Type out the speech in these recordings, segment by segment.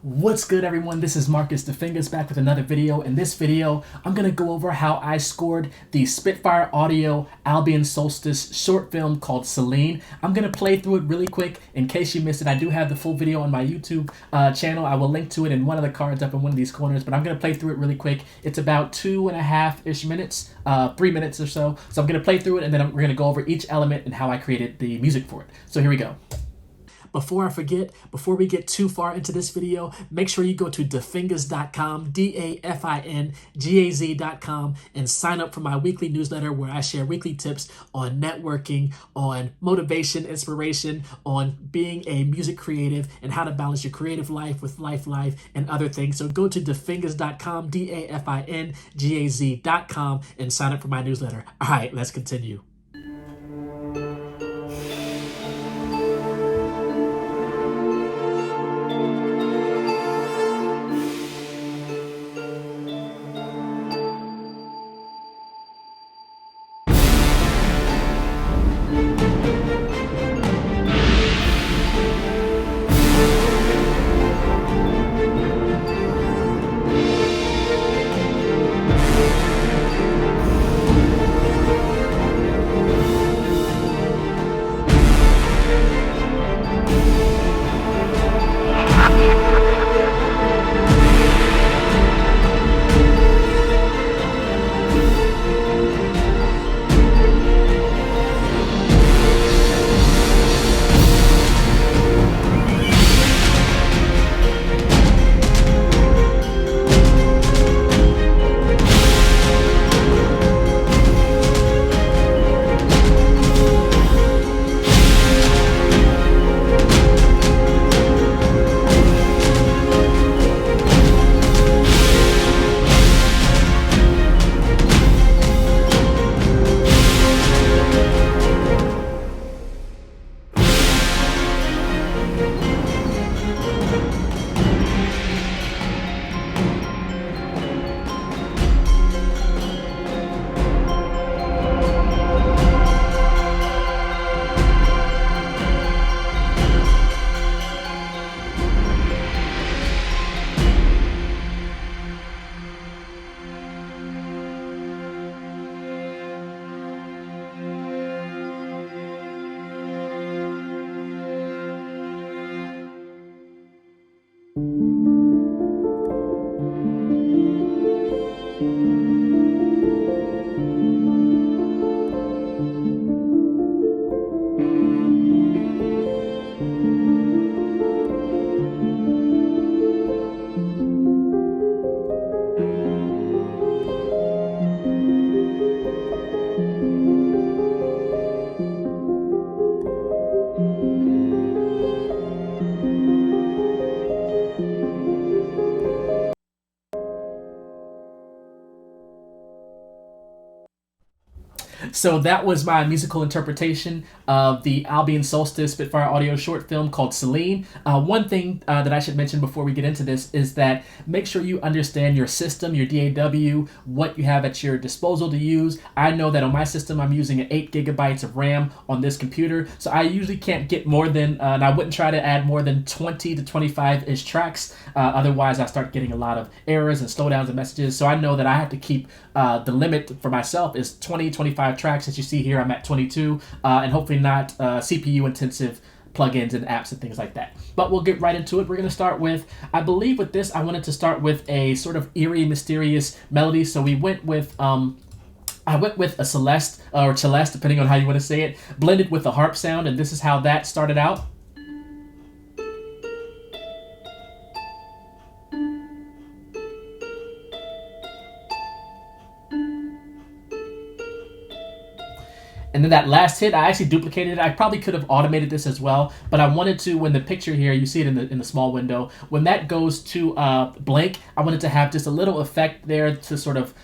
What's good, everyone? This is Marcus dafingaz back with another video. In this video, I'm going to go over how I scored the Spitfire Audio Albion Solstice short film called Selene. I'm going to play through it really quick. In case you missed it, I do have the full video on my YouTube channel. I will link to it in one of the cards up in one of these corners, but I'm going to play through it really quick. It's about 2.5-ish minutes, 3 minutes or so. So I'm going to play through it, and then we're going to go over each element and how I created the music for it. So here we go. Before I forget, before we get too far into this video, make sure you go to dafingaz.com, dafingaz.com, and sign up for my weekly newsletter where I share weekly tips on networking, on motivation, inspiration, on being a music creative, and how to balance your creative life with life, and other things. So go to dafingaz.com, dafingaz.com, and sign up for my newsletter. All right, let's continue. So that was my musical interpretation of the Albion Solstice Spitfire Audio short film called Selene. One thing that I should mention before we get into this is that make sure you understand your system, your DAW, what you have at your disposal to use. I know that on my system I'm using 8 gigabytes of RAM on this computer, so I usually can't get more than, and I wouldn't try to add more than 20 to 25-ish tracks. Otherwise I start getting a lot of errors and slowdowns and messages. So I know that I have to keep the limit for myself is 20-25 tracks. As you see here, I'm at 22, and hopefully not CPU intensive plugins and apps and things like that. But we'll get right into it. We're going to start with, I believe with this, I wanted to start with a sort of eerie, mysterious melody. So we went with, I went with a Celeste, or Celeste, depending on how you want to say it, blended with a harp sound, and this is how that started out. And then that last hit, I actually duplicated it. I probably could have automated this as well, but I wanted to, when the picture here, you see it in the small window, when that goes to blank, I wanted to have just a little effect there to sort of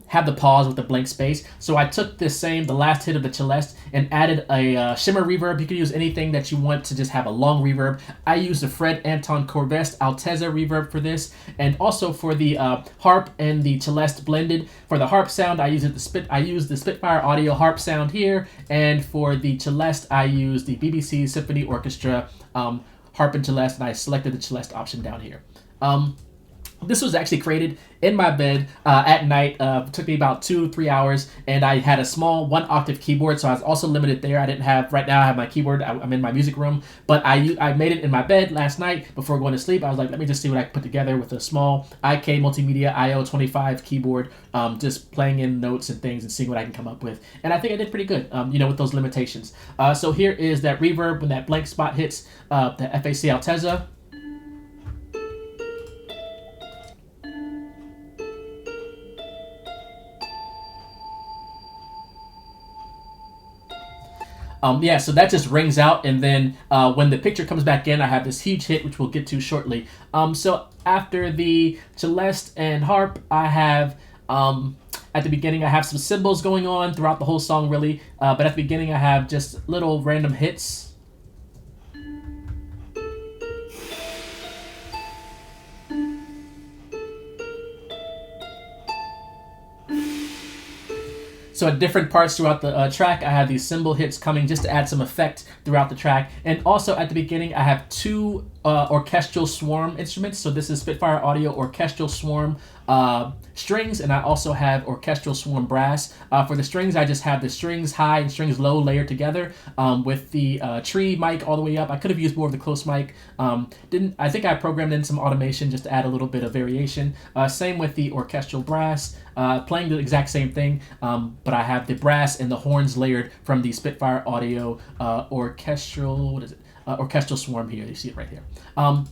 have the pause with the blank space. So I took the last hit of the Celeste, and added a shimmer reverb. You can use anything that you want to just have a long reverb. I used the Fred Anton Corvest Altezza reverb for this, and also for the harp and the Celeste blended. For the harp sound, I used the Spitfire Audio harp sound here, and for the Celeste, I used the BBC Symphony Orchestra harp and celeste, and I selected the celeste option down here. This was actually created in my bed at night. It took me about 2-3 hours, and I had a small 1-octave keyboard, so I was also limited there. I didn't have, right now I have my keyboard, I'm in my music room, but I made it in my bed last night before going to sleep. I was like, let me just see what I can put together with a small IK Multimedia IO25 keyboard, just playing in notes and things and seeing what I can come up with. And I think I did pretty good, with those limitations. So here is that reverb when that blank spot hits the FAC Altezza. So that just rings out, and then when the picture comes back in, I have this huge hit, which we'll get to shortly. So after the celeste and harp, I have, at the beginning, I have some cymbals going on throughout the whole song, really. But at the beginning, I have just little random hits. So at different parts throughout the track, I have these cymbal hits coming just to add some effect throughout the track. And also at the beginning, I have 2 Orchestral Swarm instruments. So this is Spitfire Audio Orchestral Swarm strings, and I also have Orchestral Swarm brass. For the strings, I just have the strings high and strings low layered together with the tree mic all the way up. I could have used more of the close mic. I think I programmed in some automation just to add a little bit of variation. Same with the orchestral brass, playing the exact same thing, but I have the brass and the horns layered from the Spitfire Audio Orchestral Swarm here. You see it right here.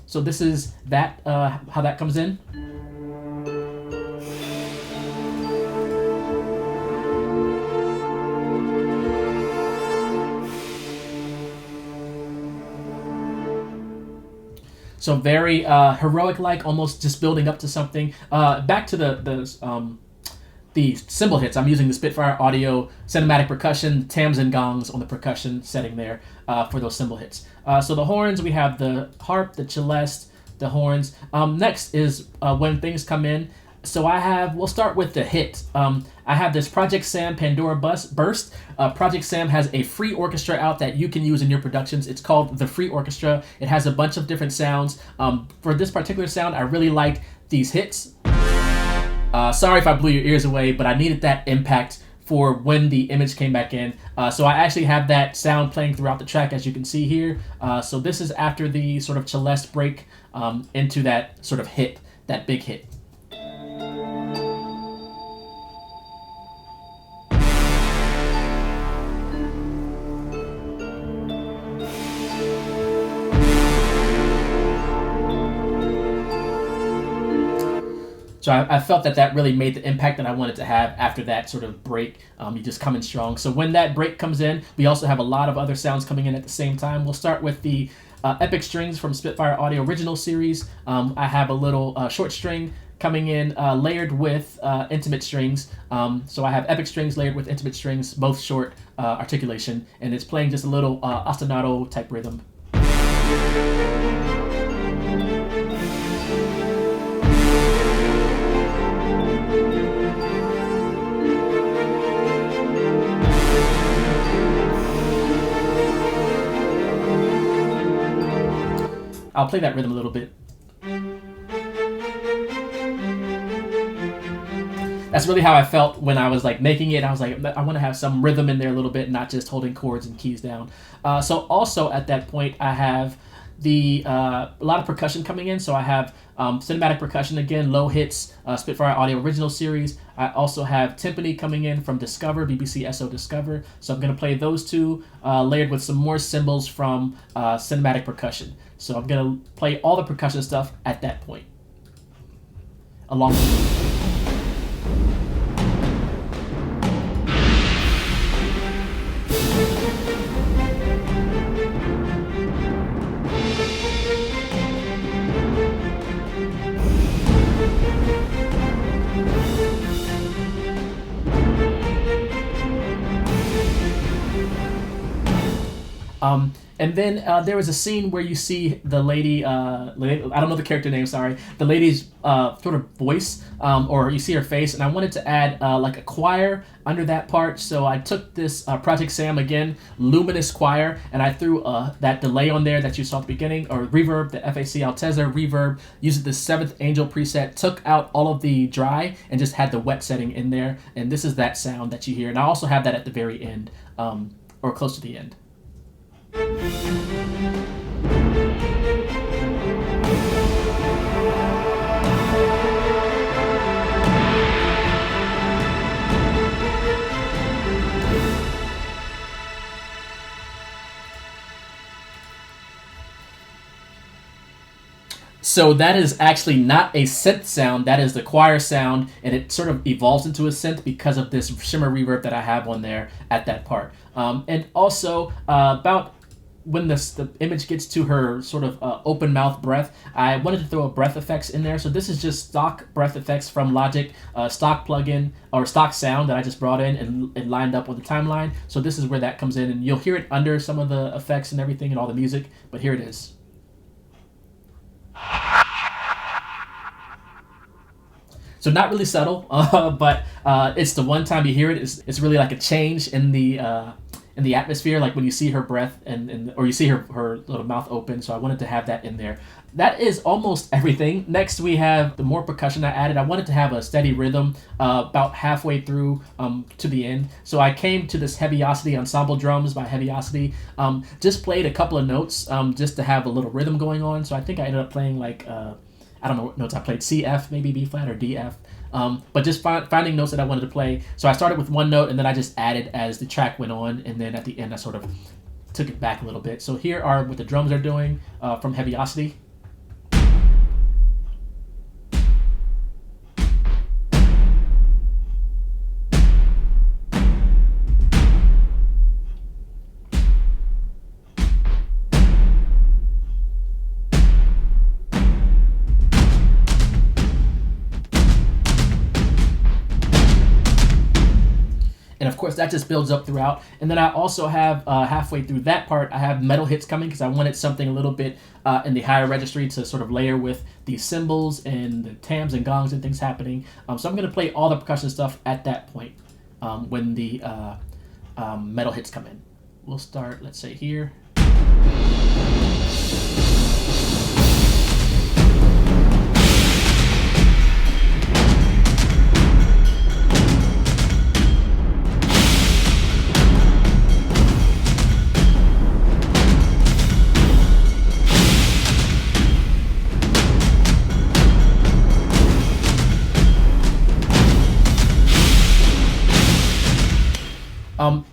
So this is that, how that comes in. So very heroic-like, almost just building up to something. Back to the cymbal hits. I'm using the Spitfire Audio Cinematic Percussion, tams and gongs on the percussion setting there for those cymbal hits. So the horns, we have the harp, the celeste, the horns. Next is when things come in. So we'll start with the hit. I have this ProjectSam Pandora Burst. ProjectSam has a free orchestra out that you can use in your productions. It's called the Free Orchestra. It has a bunch of different sounds. For this particular sound, I really like these hits. Sorry if I blew your ears away, but I needed that impact for when the image came back in. So I actually have that sound playing throughout the track, as you can see here. So this is after the sort of celeste break into that sort of hit, that big hit. So I felt that really made the impact that I wanted to have after that sort of break. You just come in strong. So when that break comes in, we also have a lot of other sounds coming in at the same time. We'll start with the epic strings from Spitfire Audio Original Series. I have a little short string coming in layered with intimate strings. So I have epic strings layered with intimate strings, both short articulation, and it's playing just a little ostinato type rhythm. I'll play that rhythm a little bit. That's really how I felt when I was like making it. I was like, I want to have some rhythm in there a little bit, not just holding chords and keys down. So also at that point, I have a lot of percussion coming in. So I have cinematic percussion again, low hits, Spitfire Audio Original Series. I also have timpani coming in from Discover, BBC SO Discover. So I'm going to play those two layered with some more cymbals from cinematic percussion. So I'm going to play all the percussion stuff at that point. Along with And then there was a scene where you see the lady, I don't know the character name, sorry, the lady's sort of voice, or you see her face, and I wanted to add like a choir under that part. So I took this ProjectSam again, Luminous choir, and I threw that delay on there that you saw at the beginning, or reverb, the FAC Altezza reverb, used the 7th Angel preset, took out all of the dry, and just had the wet setting in there. And this is that sound that you hear. And I also have that at the very end, or close to the end. So that is actually not a synth sound, that is the choir sound, and it sort of evolves into a synth because of this shimmer reverb that I have on there at that part. And also, about when the image gets to her sort of open mouth breath, I wanted to throw a breath effects in there. So this is just stock breath effects from Logic, stock plugin, or stock sound that I just brought in and lined up with the timeline. So this is where that comes in, and you'll hear it under some of the effects and everything and all the music, but here it is. So not really subtle, but it's the one time you hear it, it's really like a change in the atmosphere, like when you see her breath or you see her little mouth open. So I wanted to have that in there. That is almost everything. Next we have the more percussion I added. I wanted to have a steady rhythm about halfway through to the end. So I came to this Heavyocity Ensemble Drums by Heavyocity. Just played a couple of notes just to have a little rhythm going on. So I think I ended up playing like I don't know what notes I played, C, F, maybe B flat or D, F. But just finding notes that I wanted to play. So I started with one note, and then I just added as the track went on, and then at the end I sort of took it back a little bit. So here are what the drums are doing from Heavyocity. And of course, that just builds up throughout. And then I also have, halfway through that part, I have metal hits coming because I wanted something a little bit in the higher registry to sort of layer with the cymbals and the tams and gongs and things happening. So I'm going to play all the percussion stuff at that point when the metal hits come in. We'll start, let's say, here.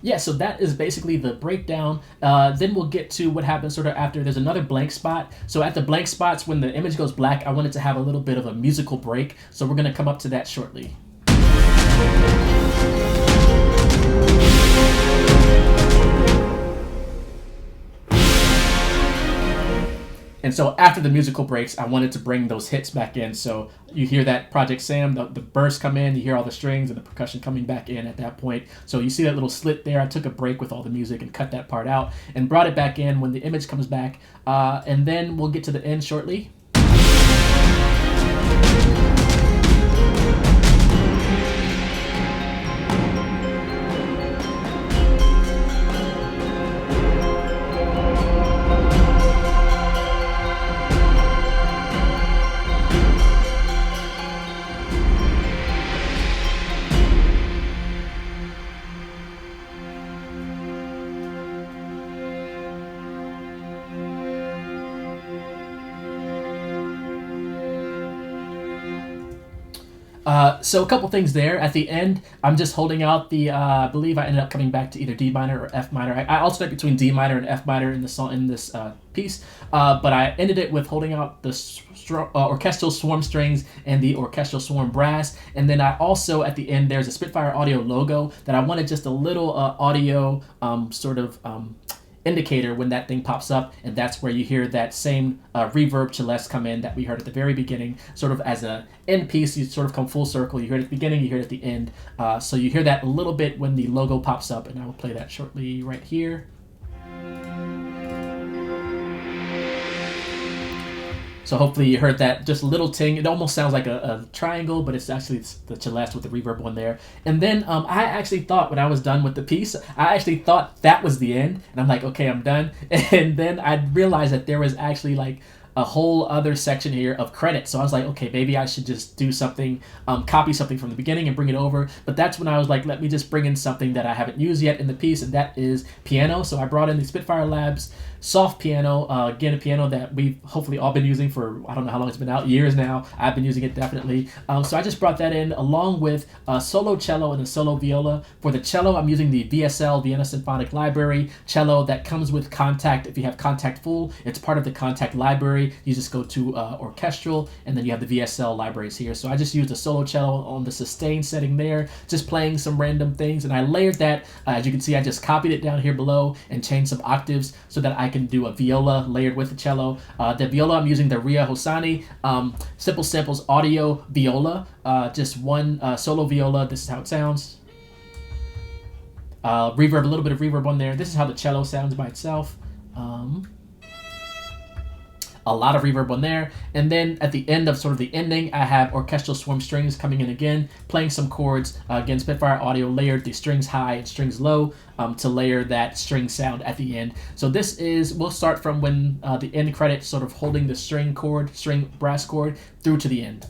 Yeah, so that is basically the breakdown. Then we'll get to what happens sort of after. There's another blank spot. So at the blank spots, when the image goes black, I wanted to have a little bit of a musical break. So we're going to come up to that shortly. And so after the musical breaks, I wanted to bring those hits back in. So you hear that ProjectSam, the burst come in, you hear all the strings and the percussion coming back in at that point. So you see that little slit there. I took a break with all the music and cut that part out and brought it back in when the image comes back. And then we'll get to the end shortly. So a couple things there. At the end, I'm just holding out the, I believe I ended up coming back to either D minor or F minor. I alternate between D minor and F minor in the song, in this piece, but I ended it with holding out the Orchestral Swarm strings and the Orchestral Swarm brass. And then I also, at the end, there's a Spitfire audio logo that I wanted just a little audio sort of indicator when that thing pops up, and that's where you hear that same reverb Celeste come in that we heard at the very beginning, sort of as a end piece. You sort of come full circle. You hear it at the beginning, you hear it at the end. So you hear that a little bit when the logo pops up, and I will play that shortly right here. So hopefully you heard that just a little ting. It almost sounds like a triangle, but it's actually the celeste with the reverb on there. And then I actually thought when I was done with the piece, I actually thought that was the end. And I'm like, okay, I'm done. And then I realized that there was actually like a whole other section here of credits. So I was like, okay, maybe I should just do something, copy something from the beginning and bring it over. But that's when I was like, let me just bring in something that I haven't used yet in the piece, and that is piano. So I brought in the Spitfire Labs soft piano, again, a piano that we've hopefully all been using for, I don't know how long it's been out, years now. I've been using it definitely. So I just brought that in along with a solo cello and a solo viola. For the cello, I'm using the VSL, Vienna Symphonic Library cello that comes with Kontakt. If you have Kontakt Full, it's part of the Kontakt library. You just go to Orchestral, and then you have the VSL libraries here. So I just used a solo cello on the sustain setting there, just playing some random things, and I layered that. As you can see, I just copied it down here below and changed some octaves so that I can do a viola layered with the cello. The viola, I'm using the Rhea Hosanna Simple Samples Audio Viola, just one solo viola. This is how it sounds. Reverb, a little bit of reverb on there. This is how the cello sounds by itself. A lot of reverb on there. And then at the end of sort of the ending, I have Orchestral Swarm strings coming in again, playing some chords. Again, Spitfire Audio layered the strings high and strings low to layer that string sound at the end. So this is, we'll start from when the end credit, sort of holding the string brass chord through to the end.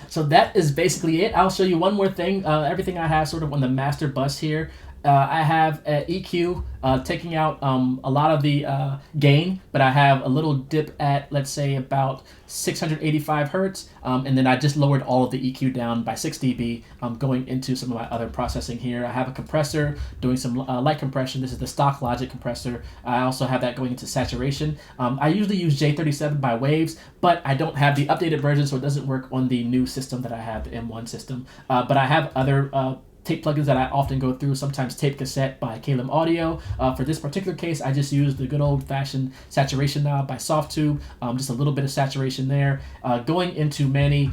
So that is basically it. I'll show you one more thing. Everything I have sort of on the master bus here. I have an EQ taking out a lot of the gain, but I have a little dip at, let's say, about 685 hertz, and then I just lowered all of the EQ down by 6 dB, going into some of my other processing here. I have a compressor doing some light compression. This is the stock Logic compressor. I also have that going into saturation. I usually use J37 by Waves, but I don't have the updated version, so it doesn't work on the new system that I have, the M1 system. But I have other tape plugins that I often go through, sometimes Tape Cassette by Calum Audio. For this particular case, I just used the good old-fashioned saturation knob by Softtube, just a little bit of saturation there. Going into Manny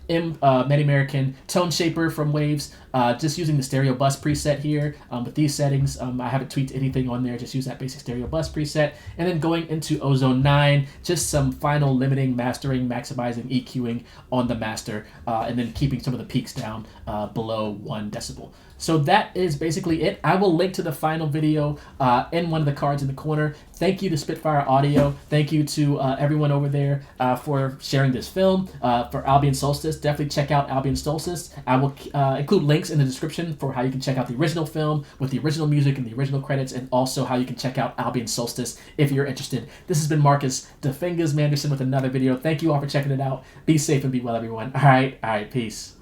American Tone Shaper from Waves, just using the stereo bus preset here with these settings. I haven't tweaked anything on there, just use that basic stereo bus preset. And then going into Ozone 9, just some final limiting, mastering, maximizing, EQing on the master, and then keeping some of the peaks down below 1 decibel. So that is basically it. I will link to the final video in one of the cards in the corner. Thank you to Spitfire Audio. Thank you to everyone over there for sharing this film. For Albion Solstice, definitely check out Albion Solstice. I will include links in the description for how you can check out the original film with the original music and the original credits, and also how you can check out Albion Solstice if you're interested. This has been Marcus dafingaz Manderson with another video. Thank you all for checking it out. Be safe and be well, everyone. All right, peace.